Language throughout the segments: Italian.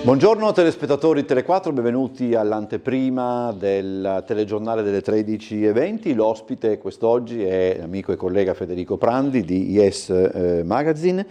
Buongiorno telespettatori Tele4, benvenuti all'anteprima del telegiornale delle 13:20. L'ospite quest'oggi è l'amico e collega Federico Prandi di Yes Magazine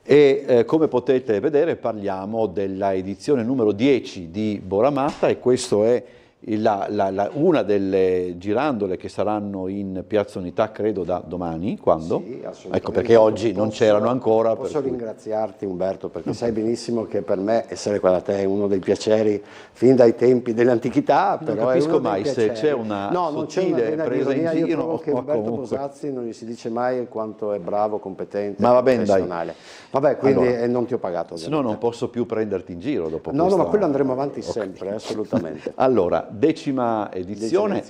e come potete vedere parliamo della edizione numero 10 di Boramata e questo è una delle girandole che saranno in Piazza Unità credo da domani, quando? Sì, assolutamente. Ecco, perché oggi non c'erano ancora. Posso ringraziarti Umberto perché sai benissimo che per me essere qua da te è uno dei piaceri fin dai tempi dell'antichità. Non capisco mai se c'è una sottile presa in giro. Io trovo che Umberto Bosazzi non gli si dice mai quanto è bravo, competente, ma va bene, professionale. Vabbè, quindi allora, non ti ho pagato. Se no non posso più prenderti in giro dopo No, ma quello andremo avanti sempre, assolutamente. Allora, decima edizione.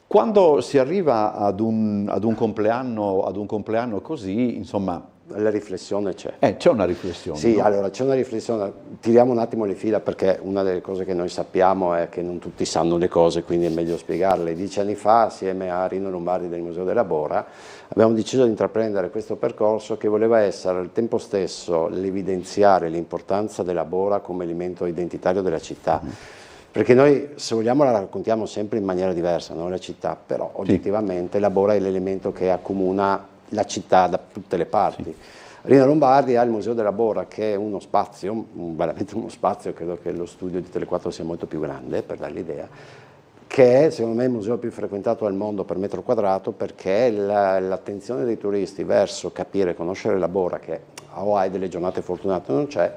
Quando si arriva ad un compleanno così, insomma... La riflessione c'è. C'è una riflessione. Sì, no? Allora c'è una riflessione, tiriamo un attimo le fila perché una delle cose che noi sappiamo è che non tutti sanno le cose, quindi è meglio spiegarle. 10 anni fa, assieme a Rino Lombardi del Museo della Bora, abbiamo deciso di intraprendere questo percorso che voleva essere al tempo stesso l'evidenziare l'importanza della Bora come elemento identitario della città. Perché noi, se vogliamo, la raccontiamo sempre in maniera diversa, no? La città, però oggettivamente la Bora è l'elemento che accomuna la città da tutte le parti. Sì. Rino Lombardi ha il Museo della Bora, che è uno spazio, veramente uno spazio, credo che lo studio di Tele4 sia molto più grande, per dare l'idea, che è secondo me il museo più frequentato al mondo per metro quadrato, perché l'attenzione dei turisti verso capire e conoscere la Bora, che o hai delle giornate fortunate o non c'è,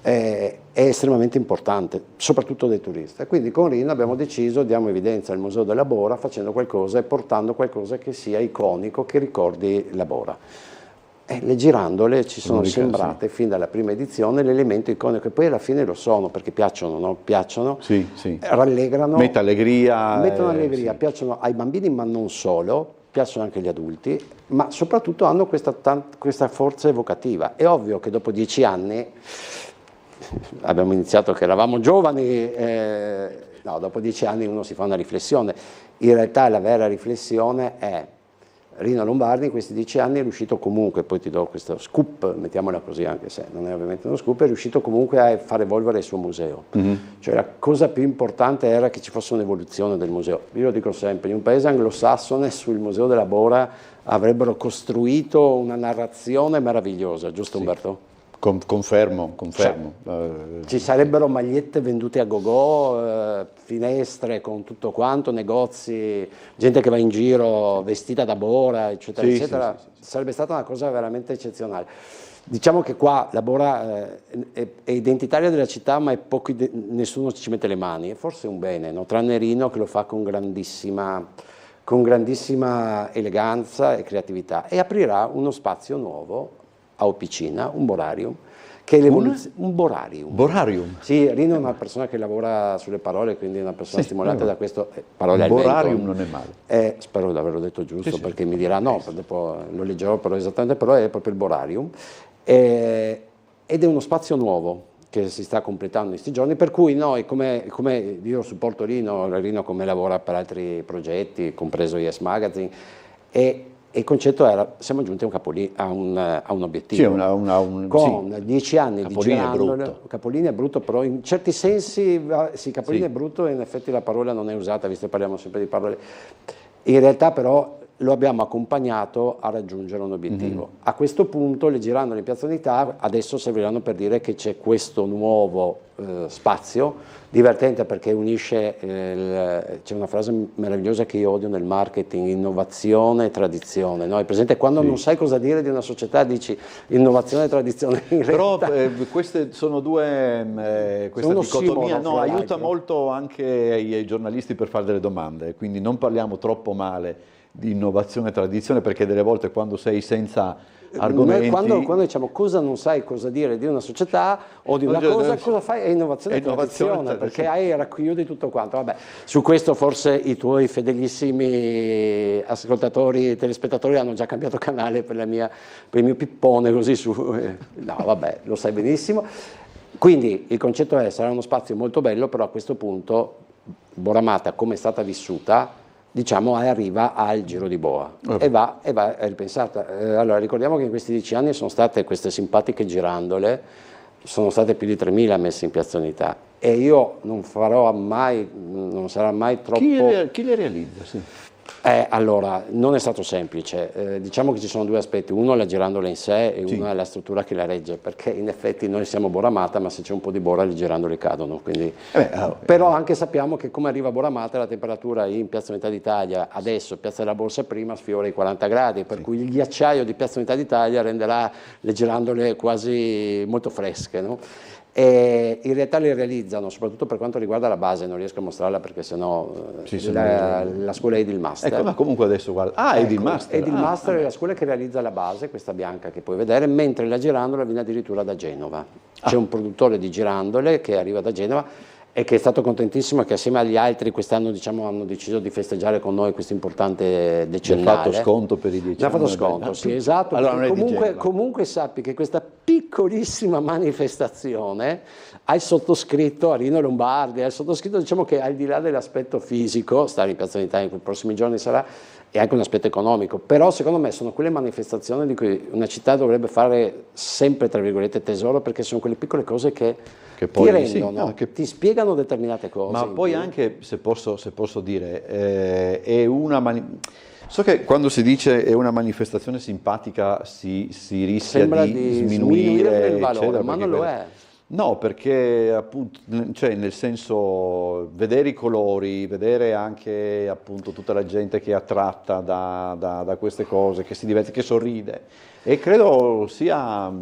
è estremamente importante, soprattutto dei turisti. E quindi con Rino abbiamo deciso, diamo evidenza al Museo della Bora facendo qualcosa e portando qualcosa che sia iconico, che ricordi la Bora. E le girandole ci sono sembrate, fin dalla prima edizione, l'elemento iconico, e poi alla fine lo sono, perché piacciono, no? Piacciono, rallegrano, mettono allegria, piacciono ai bambini ma non solo, piacciono anche agli adulti, ma soprattutto hanno questa forza evocativa. È ovvio che dopo 10 anni, abbiamo iniziato che eravamo giovani, dopo 10 anni uno si fa una riflessione. In realtà la vera riflessione è Rino Lombardi in questi 10 anni è riuscito comunque, poi ti do questo scoop, mettiamola così anche se non è ovviamente uno scoop, è riuscito comunque a far evolvere il suo museo. Cioè la cosa più importante era che ci fosse un'evoluzione del museo. Io lo dico sempre, in un paese anglosassone sul Museo della Bora avrebbero costruito una narrazione meravigliosa, giusto Umberto? Confermo. Ci sarebbero magliette vendute a go-go, finestre con tutto quanto, negozi, gente che va in giro vestita da Bora, eccetera, eccetera. Sarebbe stata una cosa veramente eccezionale. Diciamo che qua la Bora è identitaria della città, ma nessuno ci mette le mani, e forse è un bene, no? Tranne Rino che lo fa con grandissima eleganza e creatività, e aprirà uno spazio nuovo a Opicina, un Borarium, che è un Borarium. Borarium? Sì, Rino è una persona che lavora sulle parole, quindi è una persona stimolata da questo. Parole al Borarium vento. non è male. Spero di averlo detto giusto, perché mi dirà no, dopo lo leggerò però esattamente, però è proprio il Borarium. Ed è uno spazio nuovo che si sta completando in questi giorni, per cui noi, come io supporto Rino come lavora per altri progetti, compreso Yes Magazine, e il concetto era, siamo giunti a un obiettivo, con 10 anni di girandole. Capolinea è brutto, però in certi sensi, sì, Capolinea è brutto, e in effetti la parola non è usata, visto che parliamo sempre di parole. In realtà però lo abbiamo accompagnato a raggiungere un obiettivo. A questo punto le girandole in Piazza Unità adesso serviranno per dire che c'è questo nuovo spazio, divertente perché unisce, c'è una frase meravigliosa che io odio nel marketing, innovazione e tradizione, no? È presente quando non sai cosa dire di una società, dici innovazione e tradizione. Però queste sono due, questa dicotomia aiuta molto anche ai giornalisti per fare delle domande, quindi non parliamo troppo male di innovazione e tradizione, perché delle volte quando sei senza argomenti... Quando diciamo cosa non sai cosa dire di una società o di una cosa fai? È innovazione e tradizione, perché racchiudi tutto quanto. Vabbè, su questo forse i tuoi fedelissimi ascoltatori, telespettatori hanno già cambiato canale per il mio pippone così su... No, vabbè, lo sai benissimo. Quindi il concetto sarà uno spazio molto bello, però a questo punto Boramata, come è stata vissuta, diciamo, arriva al giro di boa e va ripensata. Allora, ricordiamo che in questi 10 anni sono state queste simpatiche girandole, sono state più di 3.000 messe in Piazza Unità, e io non sarà mai troppo... Chi le realizza? Sì. Allora, non è stato semplice, diciamo che ci sono due aspetti, uno è la girandola in sé e uno è la struttura che la regge, perché in effetti noi siamo Boramata, ma se c'è un po' di Bora le girandole cadono, quindi... Però anche sappiamo che come arriva Boramata la temperatura in Piazza Unità d'Italia adesso, Piazza della Borsa prima, sfiora i 40 gradi, per cui il ghiacciaio di Piazza Unità d'Italia renderà le girandole quasi molto fresche, no? E in realtà le realizzano, soprattutto per quanto riguarda la base, non riesco a mostrarla perché sennò la scuola Edilmaster. Ecco, ma comunque adesso guarda, Edilmaster. Edilmaster è la scuola che realizza la base, questa bianca che puoi vedere, mentre la girandola viene addirittura da Genova. C'è un produttore di girandole che arriva da Genova e che è stato contentissimo, che assieme agli altri quest'anno, diciamo, hanno deciso di festeggiare con noi questo importante decennale. Ha fatto sconto per i 10 anni. Ha fatto sconto, sì, esatto. Allora, comunque sappi che questa piccolissima manifestazione ha il sottoscritto, Rino Lombardi, ha il sottoscritto, diciamo, che al di là dell'aspetto fisico, stare in Piazza Unità in quei prossimi giorni sarà, e anche un aspetto economico, però secondo me sono quelle manifestazioni di cui una città dovrebbe fare sempre, tra virgolette, tesoro, perché sono quelle piccole cose che poi, ti rendono, ti spiegano determinate cose. Ma poi anche, se posso dire, è una so che quando si dice è una manifestazione simpatica si rischia di sminuire il valore, ma non lo è. No, perché appunto, cioè, nel senso, vedere i colori, vedere anche appunto tutta la gente che è attratta da queste cose, che si diverte, che sorride, e credo sia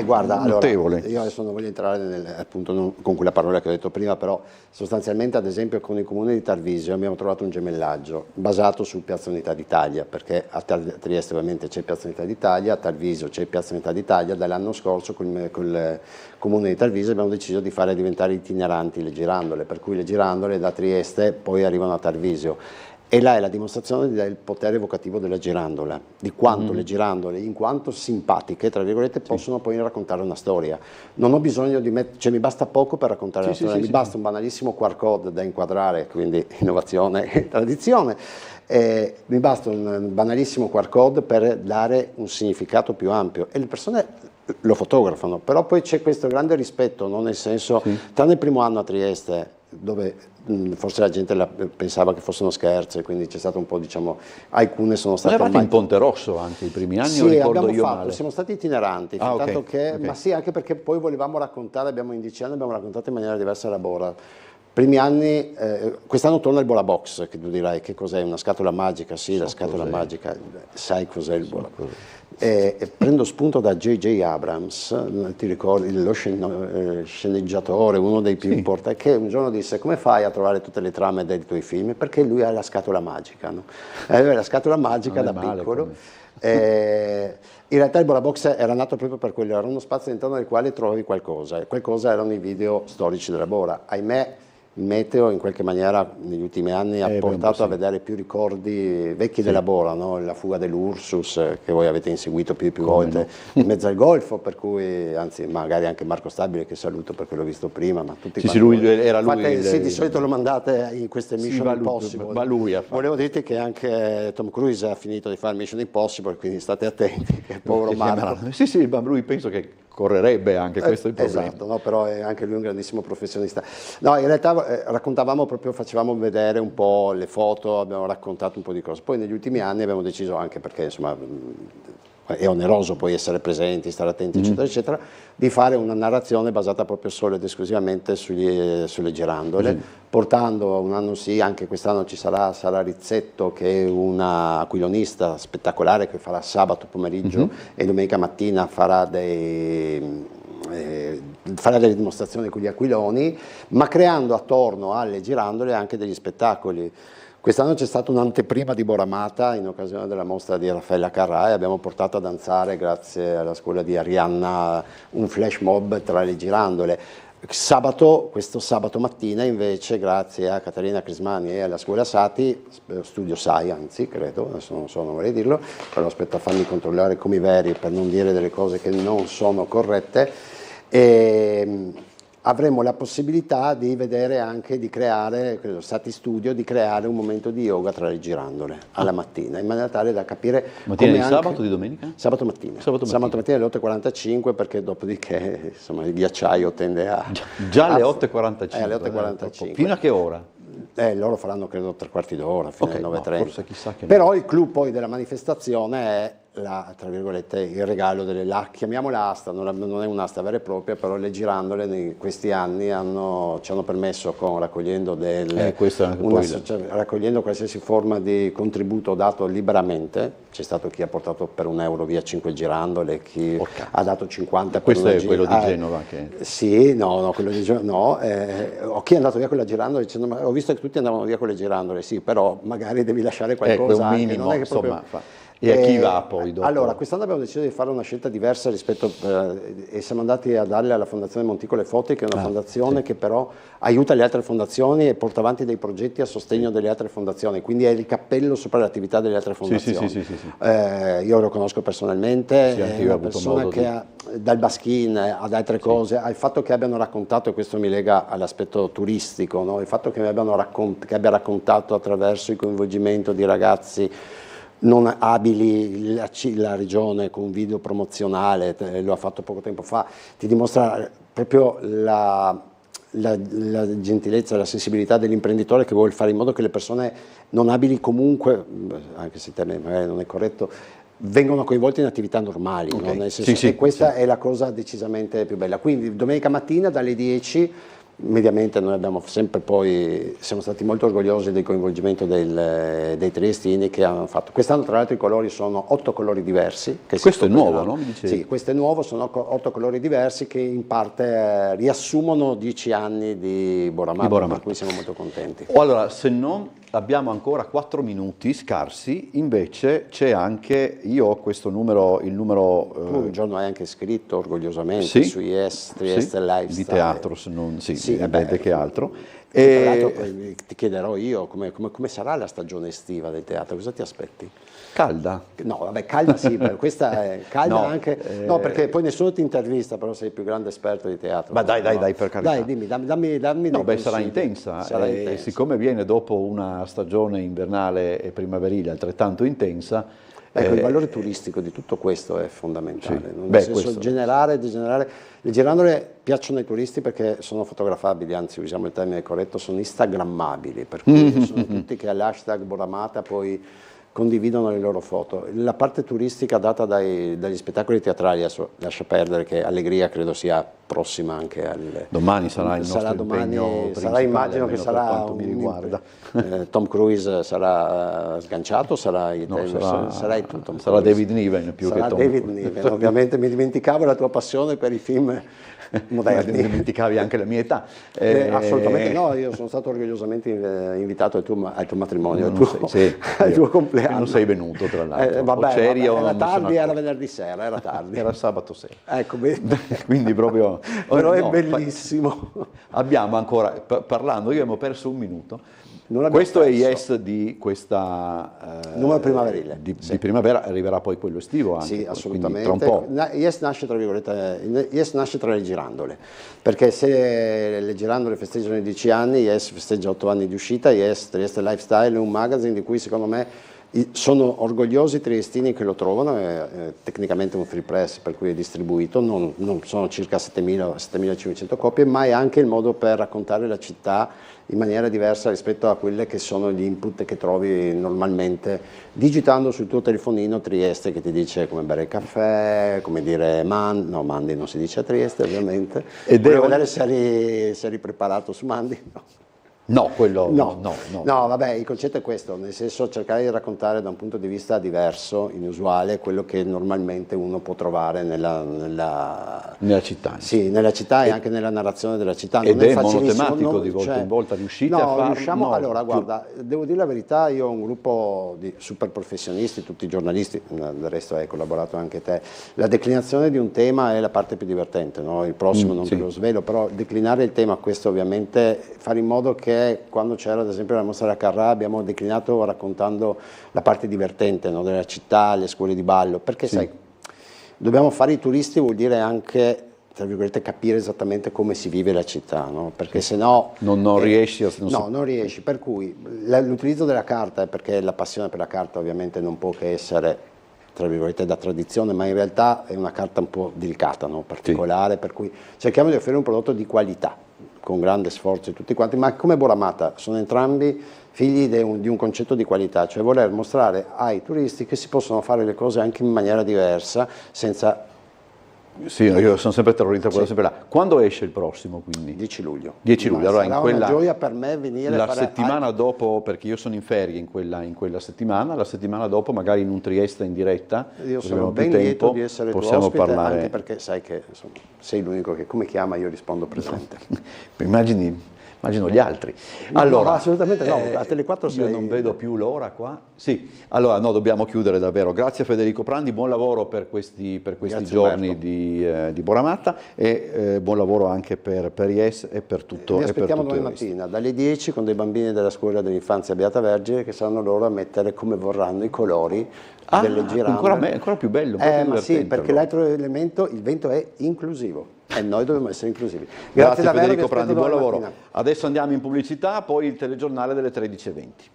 guarda, notevole. Allora, io adesso non voglio entrare appunto con quella parola che ho detto prima, però sostanzialmente, ad esempio, con il comune di Tarvisio abbiamo trovato un gemellaggio basato su Piazza Unità d'Italia, perché a Trieste ovviamente c'è Piazza Unità d'Italia, a Tarvisio c'è Piazza Unità d'Italia. Dall'anno scorso col comune di Tarvisio abbiamo deciso di fare diventare itineranti le girandole, per cui le girandole da Trieste poi arrivano a Tarvisio. E là è la dimostrazione del potere evocativo della girandola, di quanto le girandole, in quanto simpatiche, tra virgolette, possono poi raccontare una storia. Non ho bisogno di cioè mi basta poco per raccontare la storia, mi basta un banalissimo QR code da inquadrare, quindi innovazione e tradizione, mi basta un banalissimo QR code per dare un significato più ampio, e le persone lo fotografano, però poi c'è questo grande rispetto, no? Nel senso, tranne il primo anno a Trieste, dove forse la gente pensava che fossero scherzi, e quindi c'è stato un po', diciamo, alcune sono state... Ma eravate in Ponte Rosso anche i primi anni, o ricordo io male? Siamo stati itineranti, ma sì, anche perché poi volevamo raccontare, in 10 anni abbiamo raccontato in maniera diversa la Bora. Primi anni, quest'anno torna il Bora Box, che tu dirai che cos'è, una scatola magica? Sì, la scatola magica, sai cos'è il Bora Box? Prendo spunto da J.J. Abrams, ti ricordi, lo sceneggiatore, uno dei più importanti, che un giorno disse: come fai a trovare tutte le trame dei tuoi film? Perché lui ha la scatola magica, no? La scatola magica da piccolo. In realtà il Bora Box era nato proprio per quello, era uno spazio all'interno del quale trovavi qualcosa, e qualcosa erano i video storici della Bora. Ahimè, il meteo in qualche maniera negli ultimi anni ha portato a vedere più ricordi vecchi della Bora, no? La fuga dell'Ursus, che voi avete inseguito più volte, in mezzo al Golfo, per cui, anzi, magari anche Marco Stabile, che saluto perché l'ho visto prima, ma tutti era lui. Di solito lo mandate in queste Mission Impossible. Ma lui ha fatto. Volevo dirti che anche Tom Cruise ha finito di fare Mission Impossible, quindi state attenti, che povero Marco. Sì, ma lui penso che correrebbe anche, questo è il problema. Esatto, no, però è anche lui un grandissimo professionista. No, in realtà raccontavamo proprio, facevamo vedere un po' le foto, abbiamo raccontato un po' di cose. Poi negli ultimi anni abbiamo deciso, anche perché insomma è oneroso poi essere presenti, stare attenti, eccetera, eccetera, di fare una narrazione basata proprio solo ed esclusivamente sulle girandole, portando un anno sì, anche quest'anno ci sarà Sara Rizzetto, che è una aquilonista spettacolare, che farà sabato pomeriggio e domenica mattina farà delle dimostrazioni con gli aquiloni, ma creando attorno alle girandole anche degli spettacoli. Quest'anno c'è stata un'anteprima di Boramata in occasione della mostra di Raffaella Carrà, e abbiamo portato a danzare, grazie alla scuola di Arianna, un flash mob tra le girandole. Questo sabato mattina invece, grazie a Caterina Crismani e alla scuola Sati, studio SAI anzi, credo, adesso non so, non vorrei dirlo, però aspetta a farmi controllare come i veri per non dire delle cose che non sono corrette, avremo la possibilità di vedere anche, di creare, credo Sati Studio, di creare un momento di yoga tra le girandole alla mattina, in maniera tale da capire Mattina come di anche, sabato o di domenica? Sabato mattina. Sabato mattina alle 8:45, perché dopodiché insomma, il ghiacciaio tende a... Già alle 8:45? Alle 8:45. Fino a che ora? Loro faranno credo 3/4 d'ora, fino alle 9:30. Forse chissà che Però il clou poi della manifestazione è tra virgolette, il regalo chiamiamola asta, non è un'asta vera e propria, però le girandole in questi anni ci hanno permesso, raccogliendo qualsiasi forma di contributo dato liberamente, c'è stato chi ha portato per €1 via 5 girandole, chi ha dato 50 questo per è quello di Genova che... Sì, no, quello di Genova no, o chi è andato via con la girandola dicendo ma ho visto che tutti andavano via con le girandole, sì, però magari devi lasciare qualcosa, un minimo, non è che insomma, proprio... E a chi va poi dopo? Allora, quest'anno abbiamo deciso di fare una scelta diversa rispetto e siamo andati a darle alla Fondazione Monticole Foti, che è una fondazione che però aiuta le altre fondazioni e porta avanti dei progetti a sostegno delle altre fondazioni, quindi è il cappello sopra l'attività delle altre fondazioni. Sì. Io lo conosco personalmente, è una persona che ha, dal Baskin ad altre cose, al fatto che abbiano raccontato, e questo mi lega all'aspetto turistico, no? Il fatto che abbia raccontato attraverso il coinvolgimento di ragazzi non abili la regione con un video promozionale, lo ha fatto poco tempo fa, ti dimostra proprio la gentilezza, la sensibilità dell'imprenditore che vuole fare in modo che le persone non abili comunque, anche se il termine magari non è corretto, vengono coinvolti in attività normali, no? Nel senso che questa è la cosa decisamente più bella. Quindi domenica mattina dalle 10, mediamente noi abbiamo sempre siamo stati molto orgogliosi del coinvolgimento dei triestini che hanno fatto. Quest'anno tra l'altro i colori sono 8 colori diversi. Questo è nuovo, no? Sì, questo è nuovo, sono 8 colori diversi che in parte riassumono 10 anni di Boramata, per cui siamo molto contenti. Allora, se non abbiamo ancora 4 minuti scarsi, invece c'è anche, io ho questo numero, il numero... Tu un giorno hai anche scritto orgogliosamente su Yes, Trieste Lifestyle. Di teatro, se non, che altro. Tra l'altro ti chiederò io come sarà la stagione estiva del teatro, cosa ti aspetti? Calda? No, vabbè, calda sì, questa è calda anche... No, perché poi nessuno ti intervista, però sei il più grande esperto di teatro. Ma dai, per carità. Dai, dimmi, dammi No, sarà intensa. E siccome viene dopo una stagione invernale e primaverile altrettanto intensa... Ecco, il valore turistico di tutto questo è fondamentale. Nel senso, generare, le girandole piacciono ai turisti perché sono fotografabili, anzi usiamo il termine corretto, sono instagrammabili, per cui sono tutti che all'hashtag Boramata poi condividono le loro foto. La parte turistica data dagli spettacoli teatrali, adesso lascia perdere che Allegria credo sia prossima anche al... Domani sarà il nostro impegno principale, immagino che sarà, per quanto mi riguarda. Tom Cruise sarà sganciato, sarai tu Tom Sarà Cruise. David Niven più sarà che Tom David Cruise. Niven, ovviamente mi dimenticavo la tua passione per i film moderni. Ma dimenticavi anche la mia età. Assolutamente no, io sono stato orgogliosamente invitato al tuo matrimonio, al tuo compleanno. Non sei venuto tra l'altro. Era tardi, era venerdì sera, era tardi. Era sabato sera. Ecco, quindi proprio... Però è bellissimo. Abbiamo ancora, parlando, io abbiamo perso un minuto. Questo è Yes di questa numero primaverile di primavera, arriverà poi quello estivo anche. Sì, assolutamente. Tra un po'. Yes nasce tra virgolette, Yes nasce tra le girandole, perché se le girandole festeggiano i 10 anni, Yes festeggia 8 anni di uscita. Yes, Trieste Lifestyle è un magazine di cui secondo me sono orgogliosi i triestini che lo trovano, è tecnicamente un free press per cui è distribuito, non sono circa 7.500 copie, ma è anche il modo per raccontare la città in maniera diversa rispetto a quelle che sono gli input che trovi normalmente digitando sul tuo telefonino Trieste, che ti dice come bere il caffè, come dire Mandi non si dice a Trieste ovviamente. Volevo vedere se eri preparato su Mandi. No, quello no. No, vabbè, il concetto è questo, nel senso cercare di raccontare da un punto di vista diverso, inusuale, quello che normalmente uno può trovare nella città. Sì, nella città e anche nella narrazione della città. Ed è monotematico, di volta in volta, riuscite a farlo? Allora, guarda, devo dire la verità, io ho un gruppo di super professionisti, tutti giornalisti, del resto hai collaborato anche te. La declinazione di un tema è la parte più divertente, no? Il prossimo non te lo svelo, però declinare il tema, questo ovviamente, fare in modo che quando c'era ad esempio la mostra della Carrà abbiamo declinato raccontando la parte divertente, no? Della città, le scuole di ballo, perché sai, dobbiamo fare i turisti, vuol dire anche tra virgolette, capire esattamente come si vive la città, no? Perché se no non riesci a... non riesci, per cui l'utilizzo della carta, perché la passione per la carta ovviamente non può che essere, tra virgolette, da tradizione, ma in realtà è una carta un po' delicata, no? Particolare, per cui cerchiamo di offrire un prodotto di qualità, con grande sforzo di tutti quanti, ma come Boramata sono entrambi figli di un concetto di qualità, cioè voler mostrare ai turisti che si possono fare le cose anche in maniera diversa, senza... Sì, io sono sempre terrorista, quello sempre là. Quando esce il prossimo, quindi? 10 luglio. 10 luglio, allora sarà in quella, una gioia per me venire la a fare settimana dopo, perché io sono in ferie in quella settimana, la settimana dopo magari in un Trieste in diretta, io sono più ben tempo, lieto di essere tuo possiamo ospite, parlare. anche perché sai che insomma, sei l'unico che come chiama io rispondo presente. Immagino gli altri. Allora, no, assolutamente no, a Tele4 io non vedo più l'ora qua. Sì, allora no, dobbiamo chiudere davvero. Grazie a Federico Prandi, buon lavoro per questi giorni di Boramatta e buon lavoro anche per IES e per tutto. Vi aspettiamo domani mattina dalle 10 con dei bambini della scuola dell'infanzia Beata Vergine che saranno loro a mettere come vorranno i colori delle girande. Ancora più bello, ma sì, perché l'altro elemento, il vento è inclusivo. E noi dobbiamo essere inclusivi. Grazie davvero, Federico Prandi, buon lavoro. Mattina. Adesso andiamo in pubblicità, poi il telegiornale delle 13:20.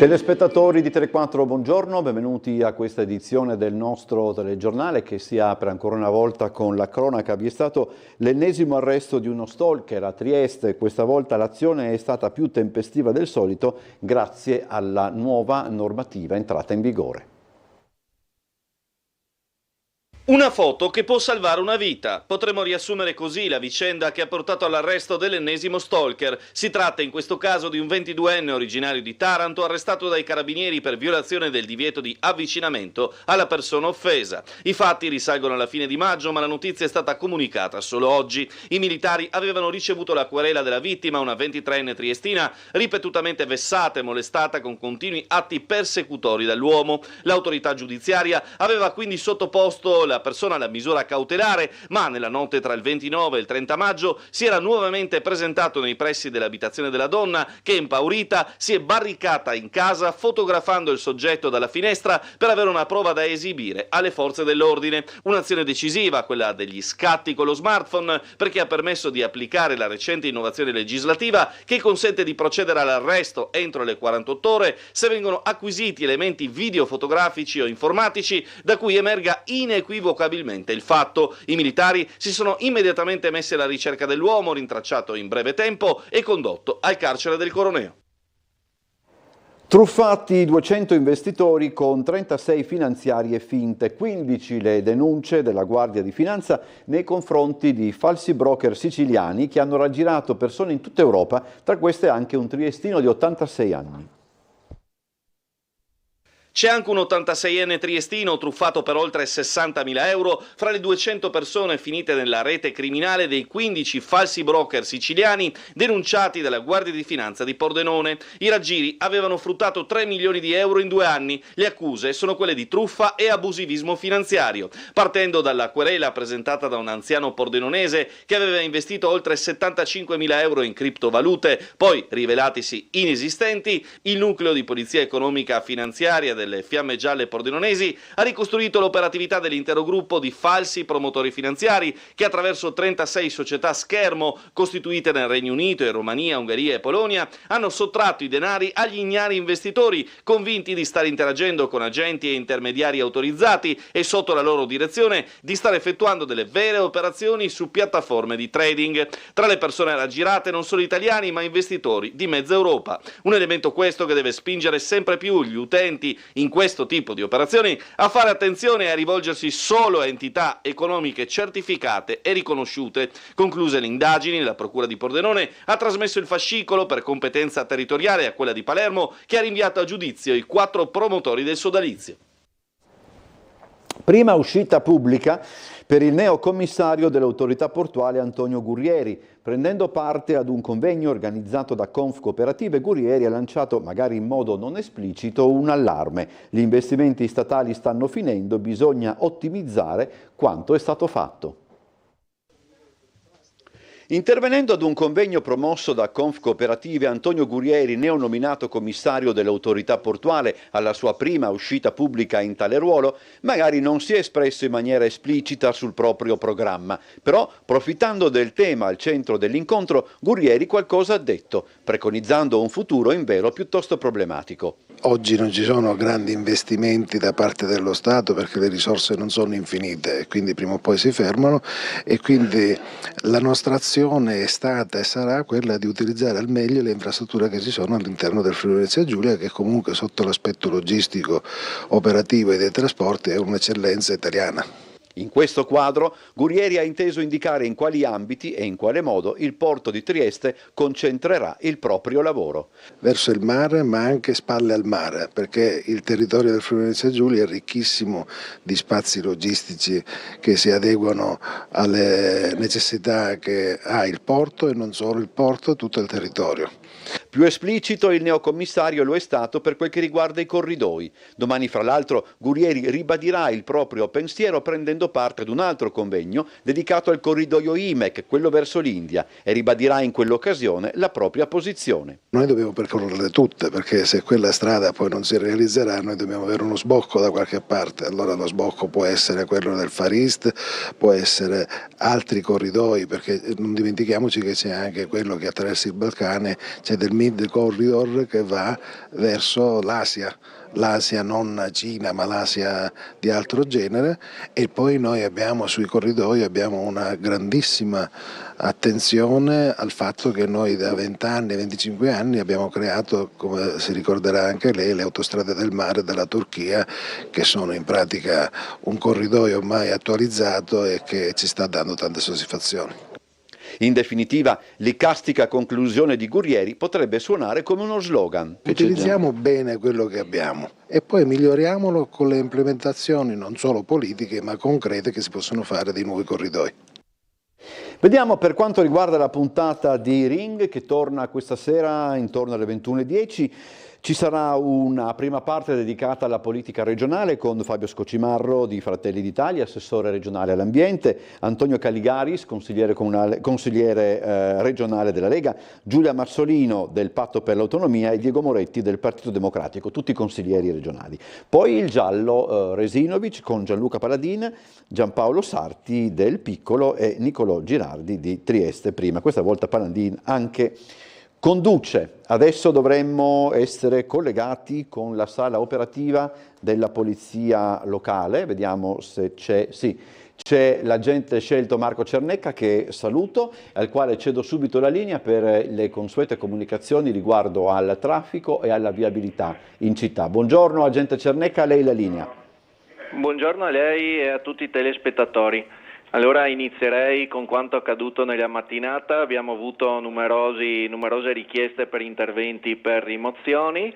Telespettatori di Tele4, buongiorno, benvenuti a questa edizione del nostro telegiornale che si apre ancora una volta con la cronaca. Vi è stato l'ennesimo arresto di uno stalker a Trieste, questa volta l'azione è stata più tempestiva del solito grazie alla nuova normativa entrata in vigore. Una foto che può salvare una vita. Potremmo riassumere così la vicenda che ha portato all'arresto dell'ennesimo stalker. Si tratta in questo caso di un 22enne originario di Taranto arrestato dai carabinieri per violazione del divieto di avvicinamento alla persona offesa. I fatti risalgono alla fine di maggio, ma la notizia è stata comunicata solo oggi. I militari avevano ricevuto la querela della vittima, una 23enne triestina, ripetutamente vessata e molestata con continui atti persecutori dall'uomo. L'autorità giudiziaria aveva quindi sottoposto la persona alla misura cautelare, ma nella notte tra il 29 e il 30 maggio si era nuovamente presentato nei pressi dell'abitazione della donna che, impaurita, si è barricata in casa fotografando il soggetto dalla finestra per avere una prova da esibire alle forze dell'ordine. Un'azione decisiva, quella degli scatti con lo smartphone, perché ha permesso di applicare la recente innovazione legislativa che consente di procedere all'arresto entro le 48 ore se vengono acquisiti elementi videofotografici o informatici da cui emerga inequivocabilmente il fatto. I militari si sono immediatamente messi alla ricerca dell'uomo, rintracciato in breve tempo e condotto al carcere del Coroneo. Truffati 200 investitori con 36 finanziarie finte, 15 le denunce della Guardia di Finanza nei confronti di falsi broker siciliani che hanno raggirato persone in tutta Europa, tra queste anche un triestino di 86 anni. C'è anche un 86enne triestino truffato per oltre 60.000 euro fra le 200 persone finite nella rete criminale dei 15 falsi broker siciliani denunciati dalla Guardia di Finanza di Pordenone. I raggiri avevano fruttato 3 milioni di euro in 2 anni. Le accuse sono quelle di truffa e abusivismo finanziario. Partendo dalla querela presentata da un anziano pordenonese che aveva investito oltre 75.000 euro in criptovalute, poi rivelatisi inesistenti, il nucleo di polizia economica finanziaria delle Fiamme Gialle pordenonesi ha ricostruito l'operatività dell'intero gruppo di falsi promotori finanziari che attraverso 36 società schermo costituite nel Regno Unito, in Romania, Ungheria e Polonia hanno sottratto i denari agli ignari investitori convinti di stare interagendo con agenti e intermediari autorizzati e sotto la loro direzione di stare effettuando delle vere operazioni su piattaforme di trading. Tra le persone raggirate non solo italiani ma investitori di mezza Europa. Un elemento questo che deve spingere sempre più gli utenti in questo tipo di operazioni a fare attenzione e a rivolgersi solo a entità economiche certificate e riconosciute. Concluse le indagini, la Procura di Pordenone ha trasmesso il fascicolo per competenza territoriale a quella di Palermo che ha rinviato a giudizio i 4 promotori del sodalizio. Prima uscita pubblica per il neocommissario dell'autorità portuale Antonio Gurrieri. Prendendo parte ad un convegno organizzato da Confcooperative, Gurrieri ha lanciato, magari in modo non esplicito, un allarme. Gli investimenti statali stanno finendo, bisogna ottimizzare quanto è stato fatto. Intervenendo ad un convegno promosso da Confcooperative, Antonio Gurrieri, neonominato commissario dell'autorità portuale alla sua prima uscita pubblica in tale ruolo, magari non si è espresso in maniera esplicita sul proprio programma, però approfittando del tema al centro dell'incontro, Gurrieri qualcosa ha detto, preconizzando un futuro in vero piuttosto problematico. Oggi non ci sono grandi investimenti da parte dello Stato perché le risorse non sono infinite e quindi prima o poi si fermano, e quindi la nostra azione è stata e sarà quella di utilizzare al meglio le infrastrutture che ci sono all'interno del Friuli Venezia Giulia, che comunque sotto l'aspetto logistico, operativo e dei trasporti è un'eccellenza italiana. In questo quadro, Gurrieri ha inteso indicare in quali ambiti e in quale modo il porto di Trieste concentrerà il proprio lavoro. Verso il mare, ma anche spalle al mare, perché il territorio del Friuli Venezia Giulia è ricchissimo di spazi logistici che si adeguano alle necessità che ha il porto, e non solo il porto, tutto il territorio. Più esplicito il neocommissario lo è stato per quel che riguarda i corridoi. Domani, fra l'altro, Gurrieri ribadirà il proprio pensiero prendendo parte ad un altro convegno dedicato al corridoio IMEC, quello verso l'India, e ribadirà in quell'occasione la propria posizione. Noi dobbiamo percorrerle tutte, perché se quella strada poi non si realizzerà, noi dobbiamo avere uno sbocco da qualche parte. Allora lo sbocco può essere quello del Far East, può essere altri corridoi, perché non dimentichiamoci che c'è anche quello che attraversa il Balcane, c'è del Mid Corridor che va verso l'Asia non Cina ma l'Asia di altro genere, e poi noi abbiamo sui corridoi una grandissima attenzione al fatto che noi da 20 anni, 25 anni abbiamo creato, come si ricorderà anche lei, le autostrade del mare della Turchia, che sono in pratica un corridoio ormai attualizzato e che ci sta dando tante soddisfazioni. In definitiva, l'icastica conclusione di Gurrieri potrebbe suonare come uno slogan. Utilizziamo bene quello che abbiamo e poi miglioriamolo con le implementazioni non solo politiche ma concrete che si possono fare dei nuovi corridoi. Vediamo per quanto riguarda la puntata di Ring che torna questa sera intorno alle 21:10. Ci sarà una prima parte dedicata alla politica regionale con Fabio Scocimarro di Fratelli d'Italia, assessore regionale all'ambiente, Antonio Caligaris, consigliere regionale della Lega, Giulia Marzolino del Patto per l'Autonomia e Diego Moretti del Partito Democratico, tutti consiglieri regionali. Poi il giallo Resinovic con Gianluca Paladin, Giampaolo Sarti del Piccolo e Nicolò Girardi di Trieste prima. Questa volta Paladin anche conduce. Adesso dovremmo essere collegati con la sala operativa della polizia locale, vediamo se c'è, sì, c'è l'agente scelto Marco Cernecca che saluto, al quale cedo subito la linea per le consuete comunicazioni riguardo al traffico e alla viabilità in città. Buongiorno agente Cernecca, a lei la linea. Buongiorno a lei e a tutti i telespettatori. Allora inizierei con quanto accaduto nella mattinata. Abbiamo avuto numerose richieste per interventi per rimozioni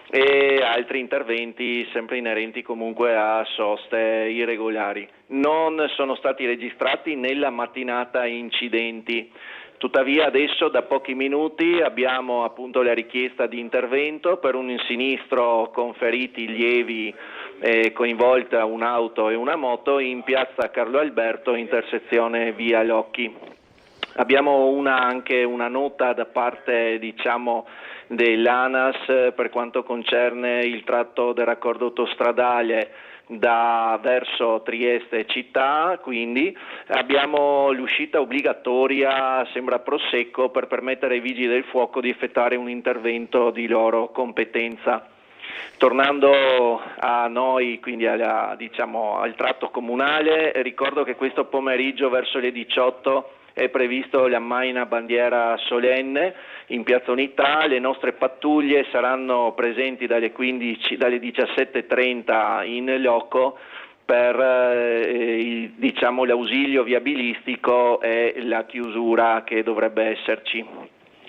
e altri interventi sempre inerenti comunque a soste irregolari. Non sono stati registrati nella mattinata incidenti. Tuttavia adesso da pochi minuti abbiamo appunto la richiesta di intervento per un sinistro con feriti lievi, coinvolta un'auto e una moto in piazza Carlo Alberto, intersezione via Locchi. Abbiamo anche una nota da parte dell'ANAS per quanto concerne il tratto del raccordo autostradale verso Trieste città, quindi abbiamo l'uscita obbligatoria, sembra Prosecco, per permettere ai vigili del fuoco di effettuare un intervento di loro competenza. Tornando a noi, quindi al tratto comunale, ricordo che questo pomeriggio verso le 18 è previsto l'ammaina bandiera solenne in Piazza Unità. Le nostre pattuglie saranno presenti dalle 17:30 in loco per l'ausilio viabilistico e la chiusura che dovrebbe esserci.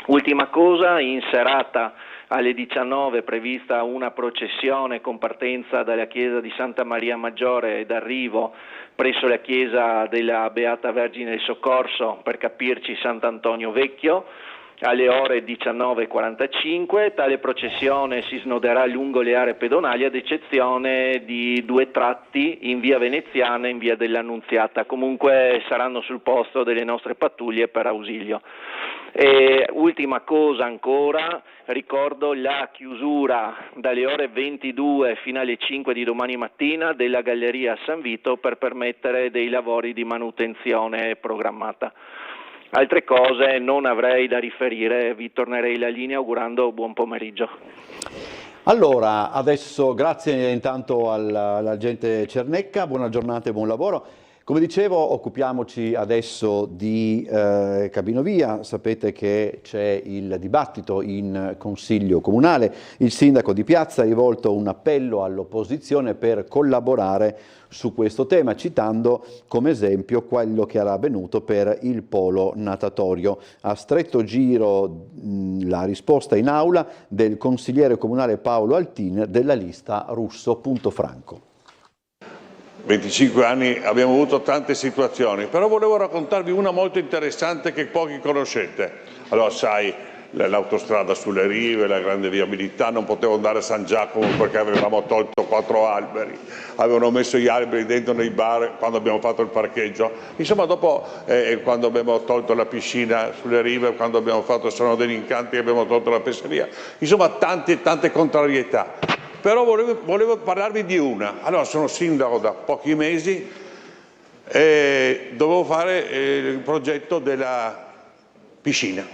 Ultima cosa, in serata alle 19 prevista una processione con partenza dalla chiesa di Santa Maria Maggiore ed arrivo presso la chiesa della Beata Vergine del Soccorso, per capirci Sant'Antonio Vecchio, alle ore 19:45. Tale processione si snoderà lungo le aree pedonali ad eccezione di 2 tratti in via Veneziana e in via dell'Annunziata. Comunque saranno sul posto delle nostre pattuglie per ausilio. E ultima cosa ancora, ricordo la chiusura dalle ore 22 fino alle 5 di domani mattina della Galleria San Vito per permettere dei lavori di manutenzione programmata. Altre cose non avrei da riferire, vi tornerei la linea augurando buon pomeriggio. Allora, adesso grazie intanto all'agente Cernecca, buona giornata e buon lavoro. Come dicevo, occupiamoci adesso di Cabinovia. Sapete che c'è il dibattito in Consiglio Comunale. Il sindaco di Piazza ha rivolto un appello all'opposizione per collaborare su questo tema, citando come esempio quello che era avvenuto per il polo natatorio. A stretto giro la risposta in aula del consigliere comunale Paolo Altin della lista Russo Franco. 25 anni abbiamo avuto tante situazioni, però volevo raccontarvi una molto interessante che pochi conoscete. Allora, sai, l'autostrada sulle rive, la grande viabilità, non potevo andare a San Giacomo perché avevamo tolto 4 alberi, avevano messo gli alberi dentro nei bar quando abbiamo fatto il parcheggio. Insomma, dopo quando abbiamo tolto la piscina sulle rive, quando abbiamo fatto il Salone degli Incanti, abbiamo tolto la pesceria, insomma tante contrarietà. Però volevo parlarvi di una. Allora, sono sindaco da pochi mesi e dovevo fare il progetto della piscina.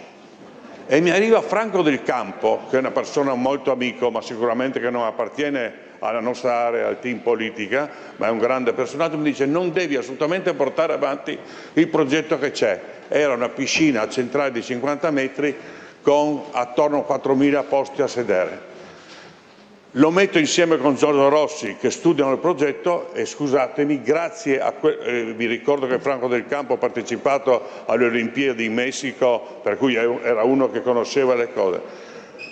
E mi arriva Franco Del Campo, che è una persona molto amico, ma sicuramente che non appartiene alla nostra area, al team politica, ma è un grande personaggio, mi dice: non devi assolutamente portare avanti il progetto che c'è. Era una piscina centrale di 50 metri con attorno a 4.000 posti a sedere. Lo metto insieme con Giorgio Rossi che studiano il progetto e, scusatemi, grazie a vi ricordo che Franco Del Campo ha partecipato alle Olimpiadi in Messico, per cui era uno che conosceva le cose.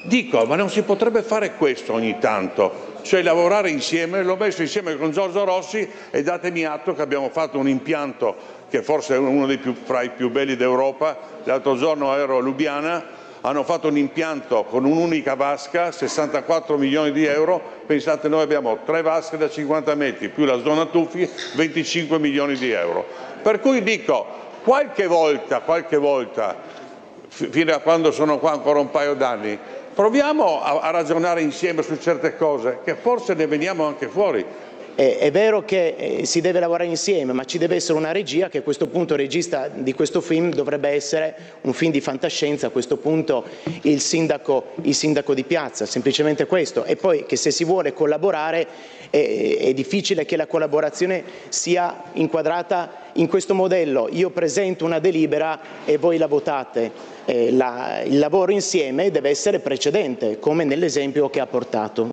Dico, ma non si potrebbe fare questo ogni tanto, cioè lavorare insieme? L'ho messo insieme con Giorgio Rossi e datemi atto che abbiamo fatto un impianto che forse è uno fra i più belli d'Europa. L'altro giorno ero a Lubiana. Hanno fatto un impianto con un'unica vasca, 64 milioni di euro, pensate, noi abbiamo 3 vasche da 50 metri più la zona tuffi, 25 milioni di euro. Per cui dico, qualche volta, fino a quando sono qua ancora un paio d'anni, proviamo a ragionare insieme su certe cose, che forse ne veniamo anche fuori. È vero che si deve lavorare insieme, ma ci deve essere una regia che a questo punto, il regista di questo film dovrebbe essere un film di fantascienza, a questo punto il sindaco di Piazza, semplicemente questo. E poi che se si vuole collaborare è difficile che la collaborazione sia inquadrata in questo modello. Io presento una delibera e voi la votate. Il lavoro insieme deve essere precedente, come nell'esempio che ha portato.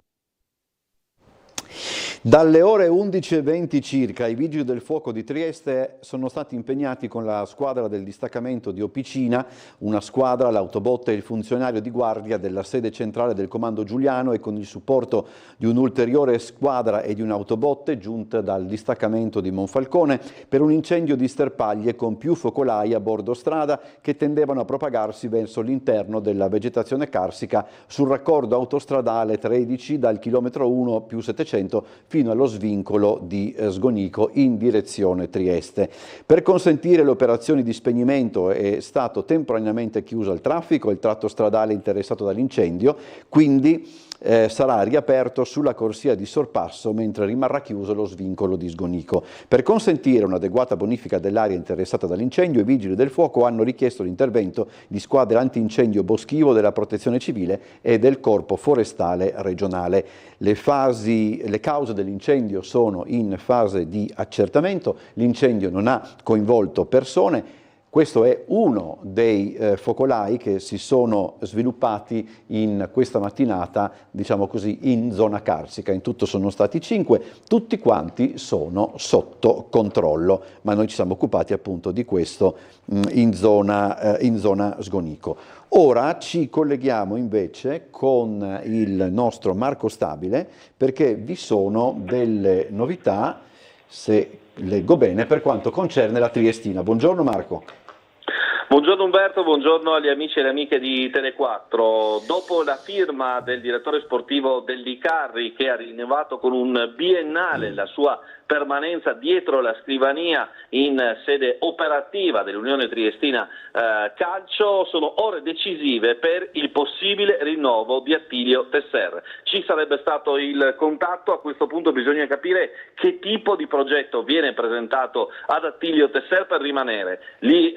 Dalle ore 11:20 circa i Vigili del Fuoco di Trieste sono stati impegnati con la squadra del distaccamento di Opicina, una squadra, l'autobotte e il funzionario di guardia della sede centrale del Comando Giuliano, e con il supporto di un'ulteriore squadra e di un'autobotte giunta dal distaccamento di Monfalcone per un incendio di sterpaglie con più focolai a bordo strada che tendevano a propagarsi verso l'interno della vegetazione carsica sul raccordo autostradale 13 dal chilometro 1+700 fino allo svincolo di Sgonico in direzione Trieste. Per consentire le operazioni di spegnimento è stato temporaneamente chiuso al traffico il tratto stradale interessato dall'incendio, quindi sarà riaperto sulla corsia di sorpasso mentre rimarrà chiuso lo svincolo di Sgonico. Per consentire un'adeguata bonifica dell'area interessata dall'incendio, i Vigili del Fuoco hanno richiesto l'intervento di squadre antincendio boschivo della Protezione Civile e del Corpo Forestale Regionale. Le cause dell'incendio sono in fase di accertamento, l'incendio non ha coinvolto persone. Questo è uno dei focolai che si sono sviluppati in questa mattinata, diciamo così, in zona carsica. In tutto sono stati 5, tutti quanti sono sotto controllo, ma noi ci siamo occupati appunto di questo in zona Sgonico. Ora ci colleghiamo invece con il nostro Marco Stabile, perché vi sono delle novità, se leggo bene, per quanto concerne la Triestina. Buongiorno Marco. Buongiorno Umberto, buongiorno agli amici e alle amiche di Tele4. Dopo la firma del direttore sportivo dell'Icarri, che ha rinnovato con un biennale la sua permanenza dietro la scrivania in sede operativa dell'Unione Triestina Calcio, sono ore decisive per il possibile rinnovo di Attilio Tesser. Ci sarebbe stato il contatto, a questo punto bisogna capire che tipo di progetto viene presentato ad Attilio Tesser per rimanere. Lì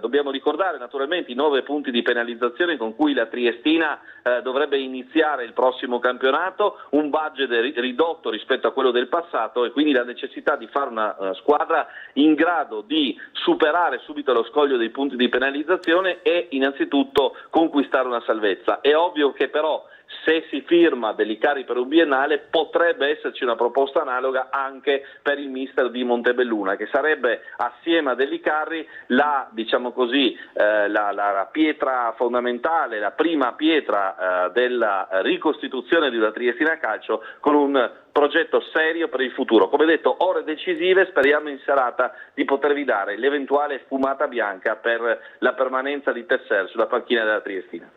dobbiamo ricordare naturalmente i 9 punti di penalizzazione con cui la Triestina dovrebbe iniziare il prossimo campionato, un budget ridotto rispetto a quello del passato e quindi la necessità di fare una squadra in grado di superare subito lo scoglio dei punti di penalizzazione e innanzitutto conquistare una salvezza. È ovvio che però se si firma dell'Icarri per un biennale potrebbe esserci una proposta analoga anche per il mister di Montebelluna, che sarebbe assieme a dell'Icarri la, diciamo così, la pietra fondamentale, la prima pietra della ricostituzione di una Triestina Calcio, con un progetto serio per il futuro. Come detto, ore decisive, speriamo in serata di potervi dare l'eventuale fumata bianca per la permanenza di Tesser sulla panchina della Triestina.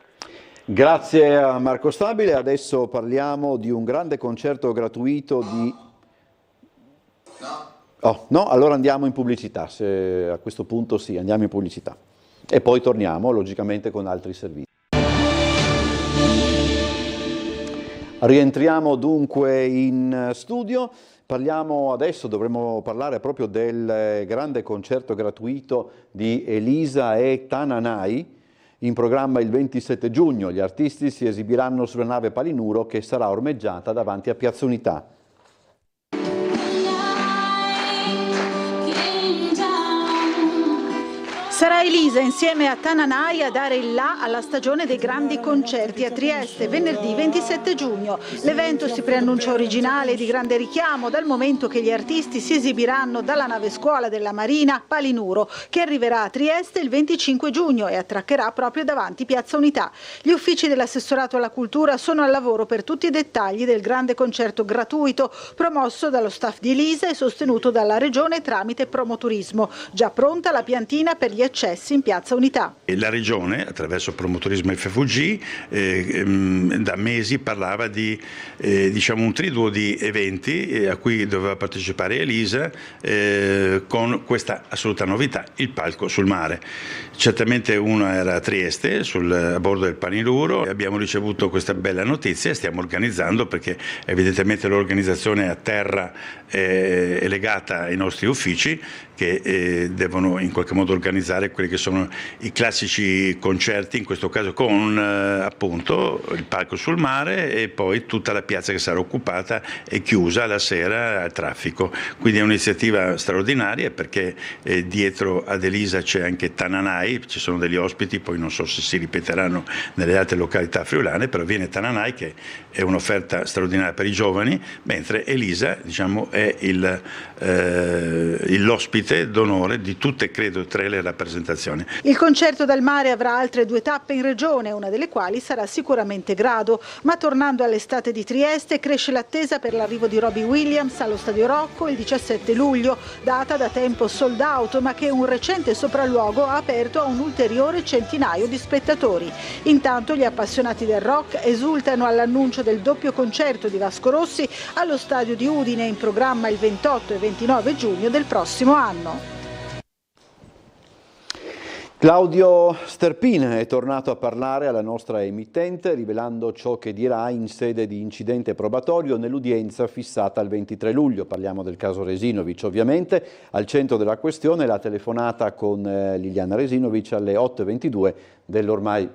Grazie a Marco Stabile, adesso parliamo di un grande concerto gratuito di... No, allora andiamo in pubblicità, se a questo punto sì, andiamo in pubblicità e poi torniamo logicamente con altri servizi. Rientriamo dunque in studio, parliamo adesso, dovremmo parlare proprio del grande concerto gratuito di Elisa e Tananai, in programma il 27 giugno. Gli artisti si esibiranno sulla nave Palinuro che sarà ormeggiata davanti a Piazza Unità. Sarà Elisa insieme a Tananai a dare il là alla stagione dei grandi concerti a Trieste, venerdì 27 giugno. L'evento si preannuncia originale e di grande richiamo dal momento che gli artisti si esibiranno dalla nave scuola della Marina Palinuro, che arriverà a Trieste il 25 giugno e attraccherà proprio davanti Piazza Unità. Gli uffici dell'assessorato alla cultura sono al lavoro per tutti i dettagli del grande concerto gratuito promosso dallo staff di Elisa e sostenuto dalla Regione tramite Promoturismo. Già pronta la piantina per gli accessi in Piazza Unità. La Regione, attraverso Promoturismo FVG, da mesi parlava di un triduo di eventi a cui doveva partecipare Elisa, con questa assoluta novità, il palco sul mare. Certamente uno era a Trieste, a bordo del Palinuro, e abbiamo ricevuto questa bella notizia e stiamo organizzando, perché evidentemente l'organizzazione a terra è legata ai nostri uffici, che devono in qualche modo organizzare quelli che sono i classici concerti, in questo caso con appunto il palco sul mare e poi tutta la piazza che sarà occupata e chiusa la sera al traffico. Quindi è un'iniziativa straordinaria, perché dietro ad Elisa c'è anche Tananai, ci sono degli ospiti, poi non so se si ripeteranno nelle altre località friulane, però viene Tananai, che è un'offerta straordinaria per i giovani, mentre Elisa, diciamo, è l'ospite d'onore di tutte, credo, 3 le rappresentazioni. Il concerto dal mare avrà altre 2 tappe in regione, una delle quali sarà sicuramente Grado, ma tornando all'estate di Trieste cresce l'attesa per l'arrivo di Robbie Williams allo Stadio Rocco il 17 luglio, data da tempo sold out, ma che un recente sopralluogo ha aperto a un ulteriore centinaio di spettatori. Intanto gli appassionati del rock esultano all'annuncio del doppio concerto di Vasco Rossi allo Stadio di Udine, in programma il 28 e 29 giugno del prossimo anno. Claudio Sterpin è tornato a parlare alla nostra emittente, rivelando ciò che dirà in sede di incidente probatorio nell'udienza fissata al 23 luglio. Parliamo del caso Resinovic, ovviamente. Al centro della questione la telefonata con Liliana Resinovic alle 8:22 dell'ormai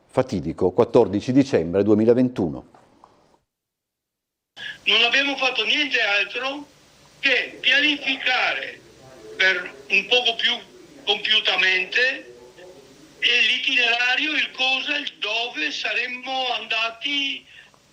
fatidico 14 dicembre 2021. Non abbiamo fatto niente altro che pianificare per un poco più compiutamente, e l'itinerario, il cosa, il dove saremmo andati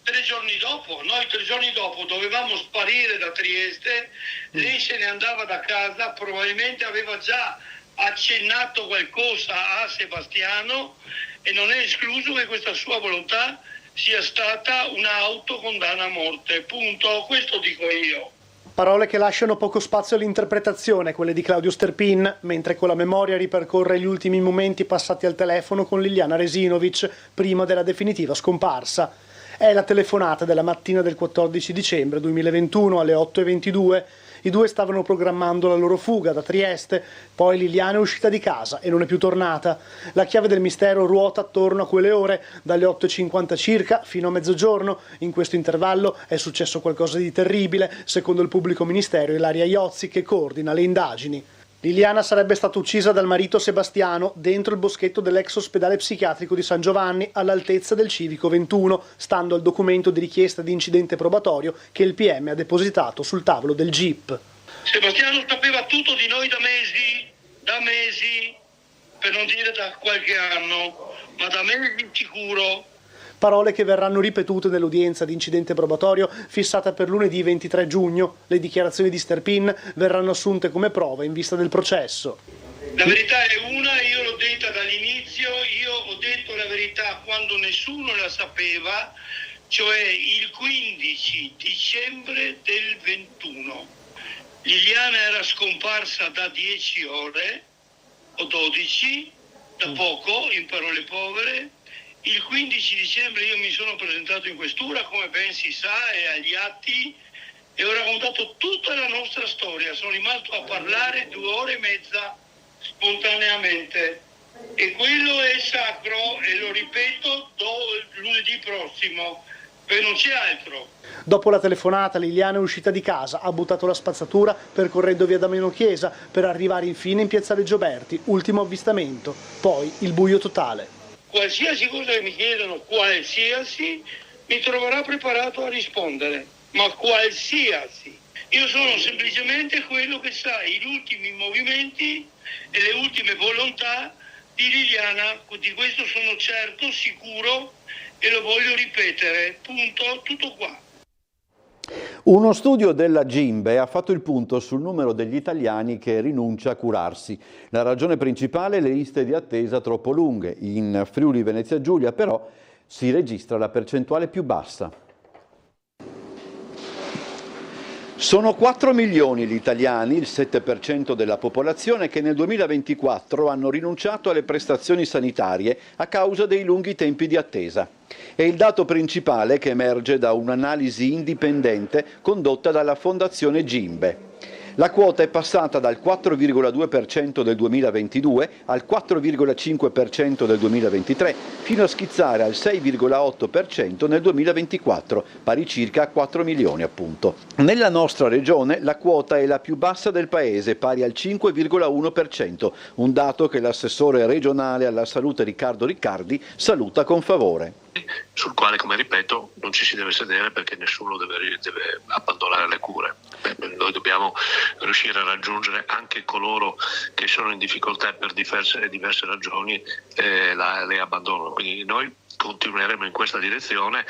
3 giorni dopo. Noi 3 giorni dopo dovevamo sparire da Trieste, lei se ne andava da casa, probabilmente aveva già accennato qualcosa a Sebastiano e non è escluso che questa sua volontà sia stata un'autocondanna a morte, punto, questo dico io. Parole che lasciano poco spazio all'interpretazione, quelle di Claudio Sterpin, mentre con la memoria ripercorre gli ultimi momenti passati al telefono con Liliana Resinovic prima della definitiva scomparsa. È la telefonata della mattina del 14 dicembre 2021 alle 8:22. I due stavano programmando la loro fuga da Trieste, poi Liliana è uscita di casa e non è più tornata. La chiave del mistero ruota attorno a quelle ore, dalle 8:50 circa fino a mezzogiorno. In questo intervallo è successo qualcosa di terribile, secondo il pubblico ministero Ilaria Iozzi, che coordina le indagini. Liliana sarebbe stata uccisa dal marito Sebastiano dentro il boschetto dell'ex ospedale psichiatrico di San Giovanni, all'altezza del Civico 21, stando al documento di richiesta di incidente probatorio che il PM ha depositato sul tavolo del GIP. Sebastiano sapeva tutto di noi da mesi, per non dire da qualche anno, ma da mesi sicuro. Parole che verranno ripetute nell'udienza di incidente probatorio fissata per lunedì 23 giugno. Le dichiarazioni di Sterpin verranno assunte come prova in vista del processo. La verità è una, io l'ho detta dall'inizio, io ho detto la verità quando nessuno la sapeva, cioè il 15 dicembre del 21. Liliana era scomparsa da 10 ore o 12, da poco, in parole povere. Il 15 dicembre io mi sono presentato in questura, come ben si sa, e agli atti, e ho raccontato tutta la nostra storia. Sono rimasto a parlare 2 ore e mezza spontaneamente, e quello è sacro, e lo ripeto lunedì prossimo, perché non c'è altro. Dopo la telefonata Liliana è uscita di casa, ha buttato la spazzatura percorrendo via Damiano Chiesa per arrivare infine in piazzale Gioberti, ultimo avvistamento, poi il buio totale. Qualsiasi cosa che mi chiedono, qualsiasi, mi troverà preparato a rispondere, ma qualsiasi. Io sono semplicemente quello che sa gli ultimi movimenti e le ultime volontà di Liliana, di questo sono certo, sicuro, e lo voglio ripetere, punto, tutto qua. Uno studio della Gimbe ha fatto il punto sul numero degli italiani che rinuncia a curarsi. La ragione principale è le liste di attesa troppo lunghe. In Friuli Venezia Giulia però si registra la percentuale più bassa. Sono 4 milioni gli italiani, il 7% della popolazione, che nel 2024 hanno rinunciato alle prestazioni sanitarie a causa dei lunghi tempi di attesa. È il dato principale che emerge da un'analisi indipendente condotta dalla Fondazione Gimbe. La quota è passata dal 4,2% del 2022 al 4,5% del 2023, fino a schizzare al 6,8% nel 2024, pari circa a 4 milioni appunto. Nella nostra regione la quota è la più bassa del paese, pari al 5,1%, un dato che l'assessore regionale alla salute Riccardo Riccardi saluta con favore. Sul quale, come ripeto, non ci si deve sedere perché nessuno deve abbandonare le cure. Noi dobbiamo riuscire a raggiungere anche coloro che sono in difficoltà per diverse ragioni, le abbandonano. Quindi noi continueremo in questa direzione,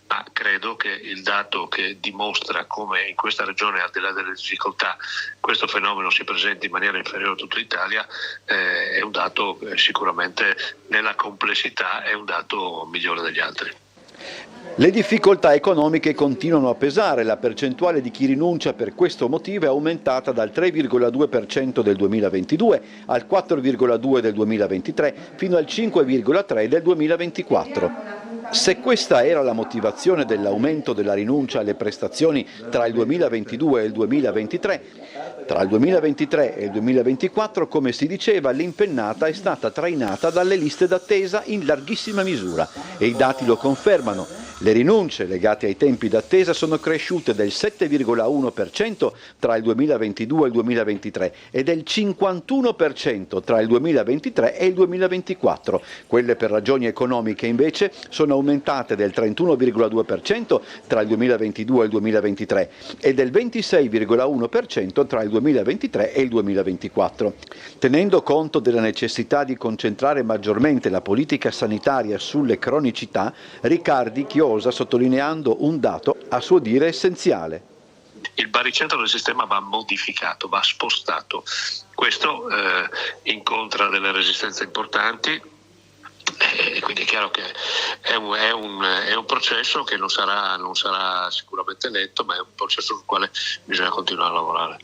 ma credo che il dato che dimostra come in questa regione, al di là delle difficoltà, questo fenomeno si presenti in maniera inferiore a tutta l'Italia, è un dato sicuramente nella complessità è un dato migliore degli altri. Le difficoltà economiche continuano a pesare, la percentuale di chi rinuncia per questo motivo è aumentata dal 3,2% del 2022 al 4,2% del 2023 fino al 5,3% del 2024. Se questa era la motivazione dell'aumento della rinuncia alle prestazioni tra il 2022 e il 2023, tra il 2023 e il 2024, come si diceva, l'impennata è stata trainata dalle liste d'attesa in larghissima misura e i dati lo confermano. Le rinunce legate ai tempi d'attesa sono cresciute del 7,1% tra il 2022 e il 2023 e del 51% tra il 2023 e il 2024. Quelle per ragioni economiche invece sono aumentate del 31,2% tra il 2022 e il 2023 e del 26,1% tra il 2023 e il 2024. Tenendo conto della necessità di concentrare maggiormente la politica sanitaria sulle cronicità, Riccardi chiosa sottolineando un dato a suo dire essenziale. Il baricentro del sistema va modificato, va spostato. Questo incontra delle resistenze importanti e quindi è chiaro che è un processo che non sarà sicuramente lento, ma è un processo sul quale bisogna continuare a lavorare.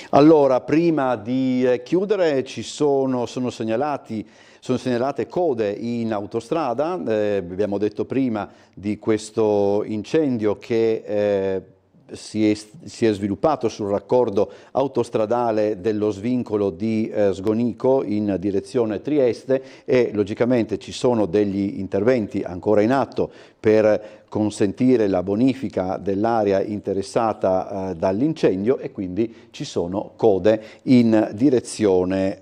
Allora, prima di chiudere, sono segnalate code in autostrada. Abbiamo detto prima di questo incendio che si è sviluppato sul raccordo autostradale dello svincolo di Sgonico in direzione Trieste e logicamente ci sono degli interventi ancora in atto per consentire la bonifica dell'area interessata dall'incendio e quindi ci sono code in direzione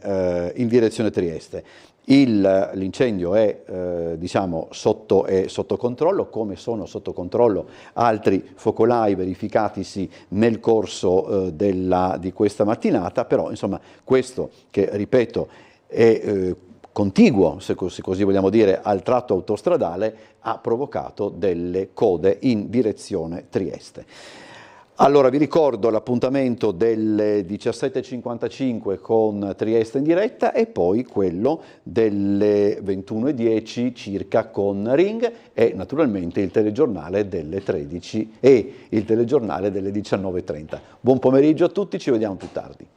Trieste. L'incendio è sotto controllo, come sono sotto controllo altri focolai verificatisi nel corso di questa mattinata, però insomma questo che ripeto è contiguo, se così vogliamo dire, al tratto autostradale ha provocato delle code in direzione Trieste. Allora vi ricordo l'appuntamento delle 17.55 con Trieste in diretta e poi quello delle 21.10 circa con Ring e naturalmente il telegiornale delle 13 e il telegiornale delle 19.30. Buon pomeriggio a tutti, ci vediamo più tardi.